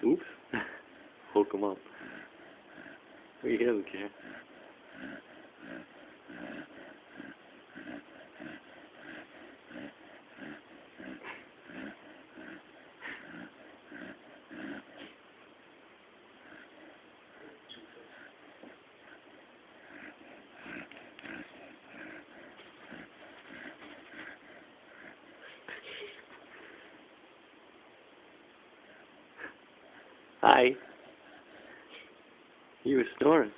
Oops. Woke him up. He doesn't care. Hi. You were snoring.